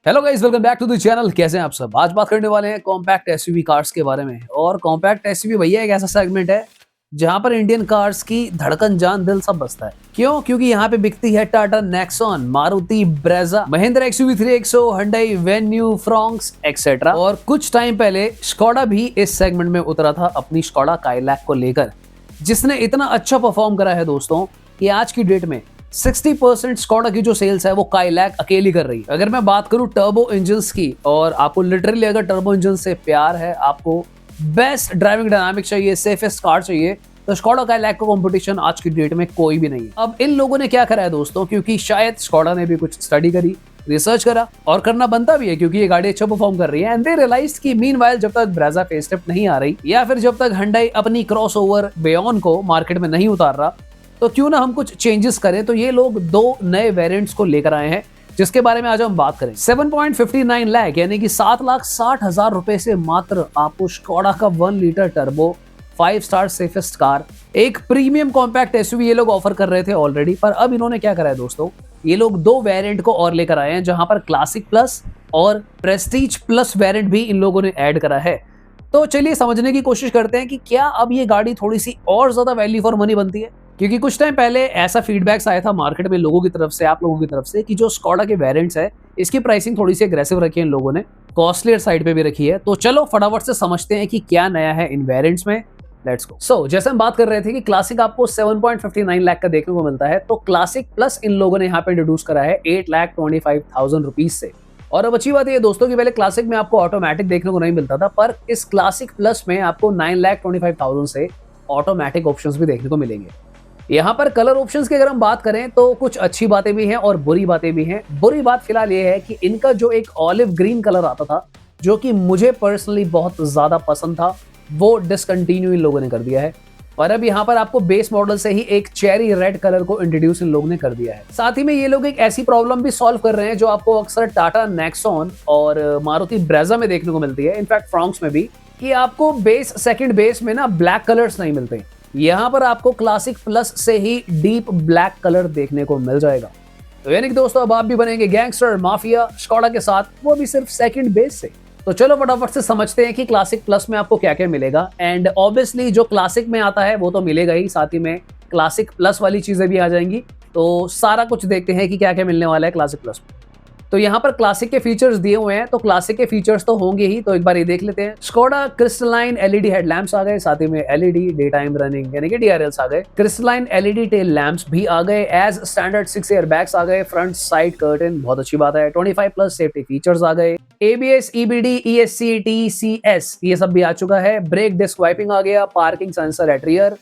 Hello guys, welcome back to the channel. कैसे हैं आप सब? आज बात करने वाले हैं कॉम्पैक्ट एसयूवी कार्स के बारे में। और कॉम्पैक्ट एसयूवी भैया एक ऐसा सेगमेंट है जहां पर इंडियन कार्स की धड़कन, जान, दिल सब बसता है। क्यों? क्योंकि यहाँ पे बिकती है Tata Nexon, Maruti Brezza, Mahindra XUV 3XO, Hyundai venue, Fronx etcetera. और कुछ टाइम पहले स्कोडा भी इस सेगमेंट में उतरा था अपनी स्कोडा काइलैक को लेकर, जिसने इतना अच्छा परफॉर्म करा है दोस्तों कि आज की डेट में 60% स्कोडा की जो सेल्स है वो काइलैक अकेली कर रही है। अगर मैं बात करूं टर्बो इंजन्स की, और आपको लिटरली अगर टर्बो इंजन से प्यार है, आपको बेस्ट ड्राइविंग डायनामिक चाहिए, सेफेस्ट कार चाहिए, तो स्कोडा काइलैक को कंपटीशन आज की डेट में कोई भी नहीं है। अब इन लोगों ने क्या करा है दोस्तों, क्योंकि शायद स्कोडा ने भी कुछ स्टडी करी, रिसर्च करा, और करना बनता भी है क्योंकि ये गाड़ी अच्छा परफॉर्म कर रही है। एंड दे रियलाइज कि मीनवाइल जब तक ब्रेजा फेसलिफ्ट नहीं आ रही, या फिर जब तक Hyundai अपनी क्रॉसओवर बेयॉन को मार्केट में नहीं उतार रहा, तो क्यों ना हम कुछ चेंजेस करें। तो ये लोग दो नए वेरिएंट्स को लेकर आए हैं जिसके बारे में आज हम बात करें। 7.59 लाख यानी कि 7,60,000 रुपए से मात्र आपको स्कोडा का 1 litre turbo 5 star safest car, एक प्रीमियम कॉम्पैक्ट एसयूवी ये लोग ऑफर कर रहे थे ऑलरेडी। पर अब इन्होंने क्या करा है दोस्तों, ये लोग दो वेरिएंट को और लेकर आए हैं, जहां पर क्लासिक प्लस और प्रेस्टीज प्लस वेरिएंट भी इन लोगों ने ऐड करा है। तो चलिए समझने की कोशिश करते हैं कि क्या अब ये गाड़ी थोड़ी सी और ज्यादा वैल्यू फॉर मनी बनती है। क्योंकि कुछ टाइम पहले ऐसा फीडबैक्स आया था मार्केट में लोगों की तरफ से, आप लोगों की तरफ से, कि जो स्कोडा के वेरिएंट्स है इसकी प्राइसिंग थोड़ी सी एग्रेसिव रखी है इन लोगों ने, कॉस्टलियर साइड पे भी रखी है। तो चलो फटाफट से समझते हैं कि क्या नया है इन वेरिएंट्स में। Let's go. सो जैसे हम बात कर रहे थे कि क्लासिक आपको 7.59 लाख का देखने को मिलता है, तो क्लासिक प्लस इन लोगों ने यहाँ पे इंट्रोड्यूस करा है 8,25,000 रुपीज से। और अब अच्छी बात है दोस्तों कि पहले क्लासिक में आपको ऑटोमेटिक देखने को नहीं मिलता था, पर इस क्लासिक प्लस में आपको 9,25,000 से ऑटोमेटिक ऑप्शंस भी देखने को मिलेंगे। यहाँ पर कलर ऑप्शंस की अगर हम बात करें तो कुछ अच्छी बातें भी हैं और बुरी बातें भी हैं। बुरी बात फिलहाल ये है कि इनका जो एक ऑलिव ग्रीन कलर आता था, जो कि मुझे पर्सनली बहुत ज्यादा पसंद था, वो डिसकंटिन्यू इन लोगों ने कर दिया है। और अब यहाँ पर आपको बेस मॉडल से ही एक चेरी रेड कलर को इंट्रोड्यूस इन लोगों ने कर दिया है। साथ ही में ये लोग एक ऐसी प्रॉब्लम भी सॉल्व कर रहे हैं जो आपको अक्सर टाटा नेक्सॉन और मारुति ब्रेजा में देखने को मिलती है, इनफैक्ट फ्रोंक्स में भी, कि आपको बेस सेकंड बेस में ना ब्लैक कलर्स नहीं मिलते। यहाँ पर आपको क्लासिक प्लस से ही डीप ब्लैक कलर देखने को मिल जाएगा। तो यानी कि दोस्तों अब आप भी बनेंगे गैंगस्टर माफिया स्कोडा के साथ, वो भी सिर्फ सेकंड बेस से। तो चलो फटाफट से समझते हैं कि क्लासिक प्लस में आपको क्या क्या मिलेगा। एंड ऑब्वियसली जो क्लासिक में आता है वो तो मिलेगा ही, साथ ही में क्लासिक प्लस वाली चीजें भी आ जाएंगी। तो सारा कुछ देखते हैं कि क्या क्या मिलने वाला है क्लासिक प्लस में। तो यहाँ पर क्लासिक के फीचर्स दिए हुए हैं, तो क्लासिक के फीचर्स तो होंगे ही, तो एक बार ये देख लेते हैं। स्कोडा क्रिस्टलाइन एलईडी हेडलैम्प्स आ गए, साथ ही में एलईडी डे टाइम रनिंग यानी कि डीआरएल्स आ गए। क्रिस्टलाइन एलईडी टेल लैंप्स भी आ गए, एज स्टैंडर्ड 6 एयरबैग्स आ गए, फ्रंट साइड कर्टन, बहुत अच्छी बात है। 25 प्लस सेफ्टी फीचर्स आ गए, एबीएस, ईबीडी, ईएससी, टीसीएस ये सब भी आ चुका है। ब्रेक डिस्क वाइपिंग आ गया, parking sensor at rear,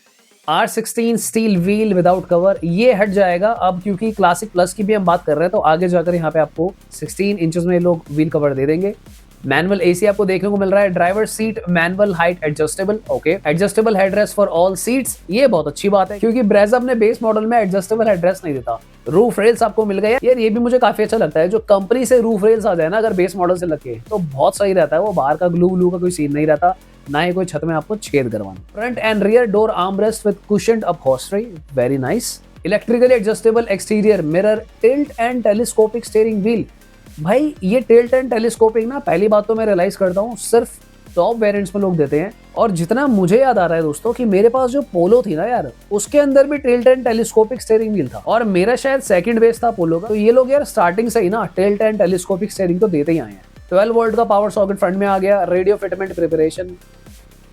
R16 steel wheel without cover ये हट जाएगा अब, क्योंकि क्लासिक प्लस की भी हम बात कर रहे हैं, तो आगे जाकर यहाँ पे आपको 16 इंचेस में लोग व्हील कवर दे देंगे। मैनुअल एसी आपको देखने को मिल रहा है, driver seat manual height adjustable, okay, adjustable headrest for all seats, ये बहुत अच्छी बात है क्योंकि ब्रेजा अपने बेस मॉडल में एडजस्टेबल हेडरेस्ट नहीं देता। रूफ रेल्स आपको मिल गए यार, ये भी मुझे काफी अच्छा लगता है। जो कंपनी से रूफ रेल्स आ जाए ना अगर बेस मॉडल से लगे तो बहुत सही रहता है, वो बाहर का ग्लू व्लू का कोई सीन नहीं रहता, ना ही कोई छत में आपको छेद करवाना। Front end rear door armrest with cushioned upholstery, very nice. Electrically adjustable exterior mirror, tilt and telescopic steering wheel. भाई ये टिल्ट एंड टेलीस्कोपिक ना, पहली बात तो मैं रियलाइज करता हूँ सिर्फ टॉप वेरिएंट्स में लोग देते हैं। और जितना मुझे याद आ रहा है दोस्तों कि मेरे पास जो पोलो थी ना यार, उसके अंदर भी tilt and telescopic steering wheel था, और मेरा शायद सेकंड बेस था पोलो का। तो ये लोग यार स्टार्टिंग से ही ना टिल्ट एंड टेलीस्कोपिक स्टीयरिंग तो देते ही आए हैं। 12 वोल्ट का पावर सॉकेट फ्रंट में आ गया, रेडियो फिटमेंट प्रिपरेशन।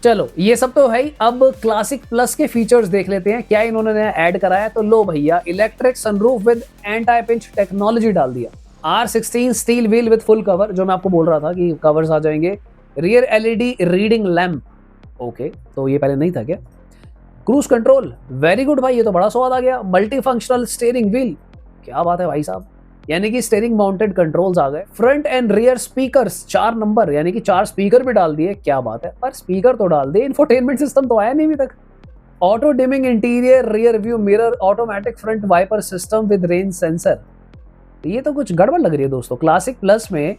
चलो ये सब तो है ही, अब क्लासिक प्लस के फीचर्स देख लेते हैं क्या इन्होंने नया ऐड कराया। तो लो भैया, electric sunroof with anti pinch technology डाल दिया, R16 steel wheel with full cover, जो मैं आपको बोल रहा था कि कवर्स आ जाएंगे, rear LED reading lamp, okay, तो ये पहले नहीं था क्या। क्रूज कंट्रोल, वेरी गुड भाई, ये तो बड़ा स्वाद आ गया। मल्टी फंक्शनल स्टीयरिंग व्हील, क्या बात है भाई साहब, यानी कि स्टीयरिंग माउंटेड कंट्रोल्स आ गए। Front end rear speakers 4 number, यानी कि 4 स्पीकर भी डाल दिए, क्या बात है। पर स्पीकर तो डाल दिए, इंफोटेनमेंट सिस्टम तो आया नहीं अभी तक। Auto dimming interior, rear view mirror, automatic front wiper system with range sensor, ये तो कुछ गड़बड़ लग रही है दोस्तों। क्लासिक प्लस में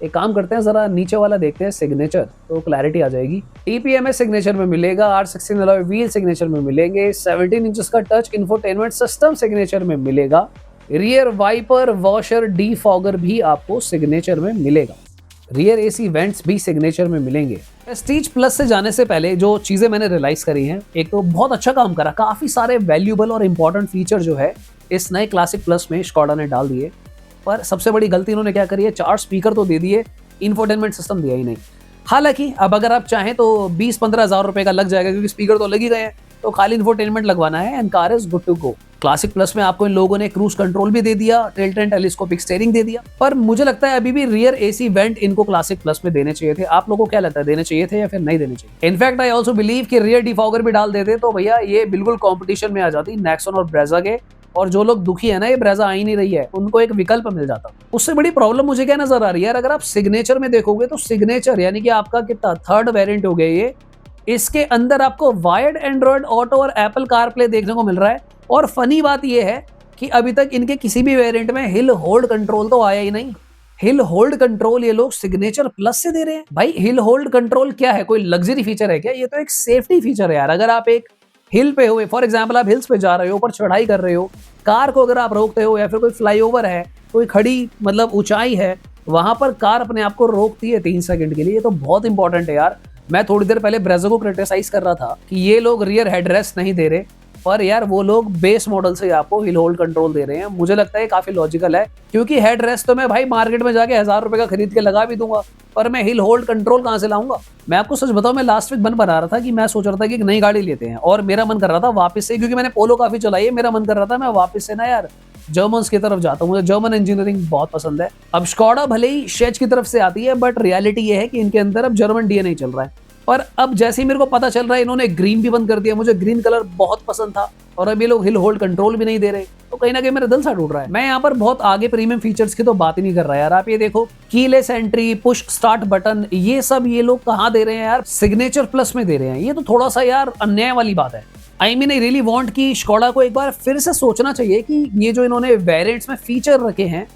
एक काम करते हैं, जरा नीचे वाला देखते हैं सिग्नेचर, तो क्लैरिटी आ जाएगी। टीपीएमएस सिग्नेचर में मिलेगा, R16 अलॉय व्हील सिग्नेचर में मिलेंगे, 17 इंचेस का टच इंफोटेनमेंट सिस्टम सिग्नेचर में मिलेगा, रियर वाइपर वॉशर डीफॉगर भी आपको सिग्नेचर में मिलेगा। रियर एसी वेंट्स भी सिग्नेचर में मिलेंगे। प्रेस्टीज प्लस से जाने से पहले जो चीजें मैंने रियलाइज करी हैं, एक तो बहुत अच्छा काम करा, काफी सारे वैल्यूएबल और इंपॉर्टेंट फीचर जो है इस नए क्लासिक प्लस में स्कोडा ने डाल दिए। पर सबसे बड़ी गलती इन्होंने क्या करी है, 4 स्पीकर तो दे दिए, इंफोटेनमेंट सिस्टम दिया ही नहीं। हालांकि अब अगर आप चाहें तो 20-15 हज़ार रुपए का लग जाएगा, क्योंकि स्पीकर तो लग ही गए हैं, तो खाली इंफोटेनमेंट लगवाना है and car is good to go. Classic plus में आपको इन लोगों ने क्रूज कंट्रोल भी दे दिया, टिल्ट एंड टेलीस्कोपिक स्टीयरिंग दे दिया। पर मुझे लगता है अभी भी रियर एसी वेंट इनको क्लासिक प्लस में देने चाहिए थे। आप लोगों को क्या लगता है, देने चाहिए थे या फिर नहीं देने चाहिए? इनफैक्ट आई ऑल्सो बिलीव कि रियर डिफॉगर भी डाल देते तो भैया ये बिल्कुल कॉम्पिटिशन में आ जाती नेक्सॉन और ब्रेजा के। और जो लोग दुखी है ना, ये ब्रेजा आ ही नहीं रही है, उनको एक विकल्प मिल जाता। उससे बड़ी प्रॉब्लम मुझे क्या नजर आ रही है यार, अगर आप सिग्नेचर में देखोगे तो सिग्नेचर यानी कि आपका कितना 3rd वेरिएंट हो गया ये, इसके अंदर आपको वायर्ड एंड्रॉइड ऑटो और एप्पल कारप्ले देखने को मिल रहा है। और फनी बात यह है कि अभी तक इनके किसी भी वेरिएंट में हिल होल्ड कंट्रोल तो आया ही नहीं। हिल होल्ड कंट्रोल ये लोग सिग्नेचर प्लस से दे रहे हैं। भाई हिल होल्ड कंट्रोल क्या है, कोई लग्जरी फीचर है क्या? ये तो एक सेफ्टी फीचर है यार। अगर आप एक हिल पे हुए, फॉर एग्जाम्पल आप हिल्स पे जा रहे हो, ऊपर चढ़ाई कर रहे हो, कार को अगर आप रोकते हो या फिर कोई फ्लाईओवर है, कोई खड़ी मतलब ऊंचाई है, वहां पर कार अपने आप को रोकती है 3 सेकंड के लिए। ये तो बहुत इंपॉर्टेंट है यार। मैं थोड़ी देर पहले ब्रेज़ो को क्रिटिसाइज कर रहा था कि ये लोग रियर हेडरेस्ट नहीं दे रहे, पर यार वो लोग बेस मॉडल से आपको हिल होल्ड कंट्रोल दे रहे हैं। मुझे लगता है काफी लॉजिकल है, क्योंकि हेड रेस्ट तो मैं भाई मार्केट में जाके 1000 रुपए का खरीद के लगा भी दूंगा, पर मैं हिल होल्ड कंट्रोल कहां से लाऊंगा? मैं आपको सच बताऊं, मैं लास्ट वीक मन बना रहा था कि मैं सोच रहा था कि एक नई गाड़ी लेते हैं, और मेरा मन कर रहा था वापस से, क्योंकि मैंने पोलो काफी चलाई है, मेरा मन कर रहा था मैं वापस से ना यार जर्मन्स की तरफ जाता हूँ। मुझे जर्मन इंजीनियरिंग बहुत पसंद है। अब स्कोडा भले ही शेच की तरफ से आती है, बट रियलिटी ये है कि इनके अंदर अब जर्मन डीएनए चल रहा है। पर अब जैसे ही मेरे को पता चल रहा है इन्होंने ग्रीन भी बंद कर दिया, मुझे ग्रीन कलर बहुत पसंद था, और अब ये लोग हिल होल्ड कंट्रोल भी नहीं दे रहे, तो कहीं ना कहीं मेरा दिल सा टूट रहा है। मैं यहाँ पर बहुत आगे प्रीमियम फीचर्स की तो बात ही नहीं कर रहा यार। आप ये देखो, keyless entry, push start button, ये सब ये लोग कहाँ दे रहे हैं यार? सिग्नेचर प्लस में दे रहे हैं। ये तो थोड़ा सा यार अन्याय वाली बात है। I mean I really want कि स्कोडा को एक बार फिर से सोचना चाहिए कि ये जो इन्होंने वेरिएंट्स में फीचर रखे हैं,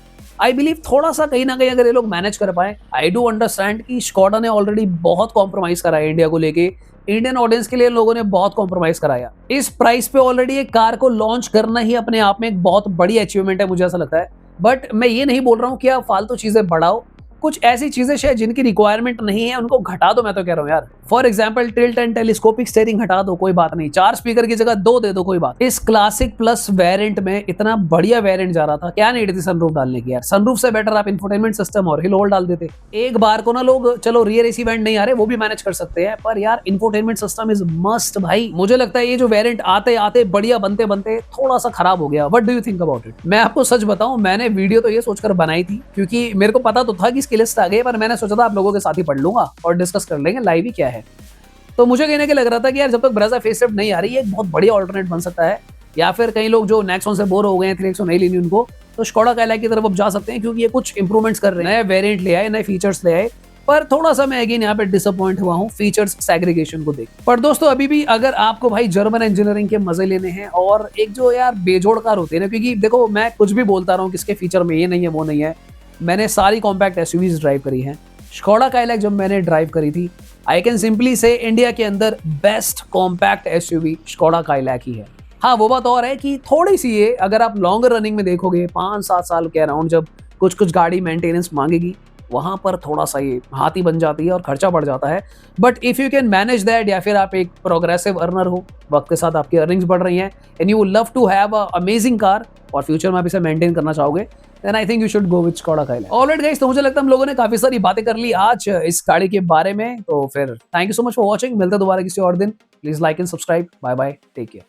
आई बिलीव थोड़ा सा कहीं ना कहीं अगर ये लोग मैनेज कर पाए। आई डू अंडरस्टैंड कि स्कोडा ने ऑलरेडी बहुत कॉम्प्रोमाइज करा है इंडिया को लेके, इंडियन ऑडियंस के लिए लोगों ने बहुत कॉम्प्रोमाइज कराया। इस प्राइस पे ऑलरेडी एक कार को लॉन्च करना ही अपने आप में एक बहुत बड़ी अचीवमेंट है, मुझे ऐसा लगता है। बट मैं ये नहीं बोल रहा हूँ कि आप फालतू चीजें बढ़ाओ, कुछ ऐसी चीजें शायद जिनकी रिक्वायरमेंट नहीं है उनको घटा दो। मैं तो कह रहा हूँ यार, for example tilt and telescopic steering हटा दो, कोई बात नहीं, 4 स्पीकर की जगह 2 दे दो, कोई बात। इस क्लासिक प्लस वेरिएंट में इतना बढ़िया वेरिएंट जा रहा था, क्या नीड थी सनरूफ डालने की यार? सनरूफ से बेटर आप इंफोटेनमेंट सिस्टम और हिल होल्ड डाल देते। एक बार को ना लोग चलो रियर एसी वेंट नहीं आ रहे, वो भी मैनेज कर सकते हैं, पर यार इंफोटेनमेंट सिस्टम इज मस्ट भाई। मुझे लगता है ये जो वेरिएंट आते आते बढ़िया बनते बनते थोड़ा सा खराब हो गया। What do you think about it? मैं आपको सच बताऊं, मैंने वीडियो तो ये सोचकर बनाई थी, क्योंकि मेरे को पता तो था कि इसकी लिस्ट आ गई, पर मैंने सोचा था आप लोगों के साथ ही पढ़ लूंगा और डिस्कस कर लेंगे लाइव ही क्या है। तो मुझे कहने के लग रहा था कि यार जब तक ब्रेजा फेसलिफ्ट नहीं आ रही है, एक बहुत बढ़िया ऑल्टरनेट बन सकता है। या फिर कई लोग जो नेक्सॉन से बोर हो गए हैं, 3XO नहीं लेनी उनको, तो स्कोडा काइलैक की तरफ अब जा सकते हैं, क्योंकि ये कुछ इंप्रूवमेंट्स कर रहे हैं, नए वेरिएंट ले आए, नए फीचर्स ले आए। पर थोड़ा सा मैं अगेन यहाँ पे डिसअपॉइंट हुआ हूँ फीचर्स सैग्रीगेशन को देख। पर दोस्तों अभी भी अगर आपको भाई जर्मन इंजीनियरिंग के मजे लेने हैं, और एक जो यार बेजोड़ कार होती है ना, क्योंकि देखो मैं कुछ भी बोलता रहा हूँ किसके फीचर में ये नहीं है वो नहीं है, मैंने सारी कॉम्पैक्ट एसयूवीज ड्राइव करी हैं। स्कोडा काइलैक जब मैंने ड्राइव करी थी, आई कैन सिंपली से इंडिया के अंदर best compact SUV Skoda Kylaq ही है। हाँ, वो बात और है कि थोड़ी सी ये अगर आप लॉन्गर रनिंग में देखोगे, 5-7 साल के अराउंड, जब कुछ कुछ गाड़ी मेंटेनेंस मांगेगी, वहां पर थोड़ा सा ये हाथी बन जाती है और खर्चा बढ़ जाता है। But if you can manage that, या फिर आप एक प्रोग्रेसिव अर्नर हो, वक्त के साथ आपकी अर्निंग्स बढ़ रही हैं, and you love to have a amazing car, और फ्यूचर में आप इसे मेंटेन करना चाहोगे, then I think you should go with Skoda Kailak. Alright guys, तो मुझे लगता है हम लोगों ने काफी सारी बातें कर ली आज इस गाड़ी के बारे में। तो फिर thank you so much for watching. मिलते हैं दोबारा किसी और दिन। Please like and subscribe. Bye bye, take care.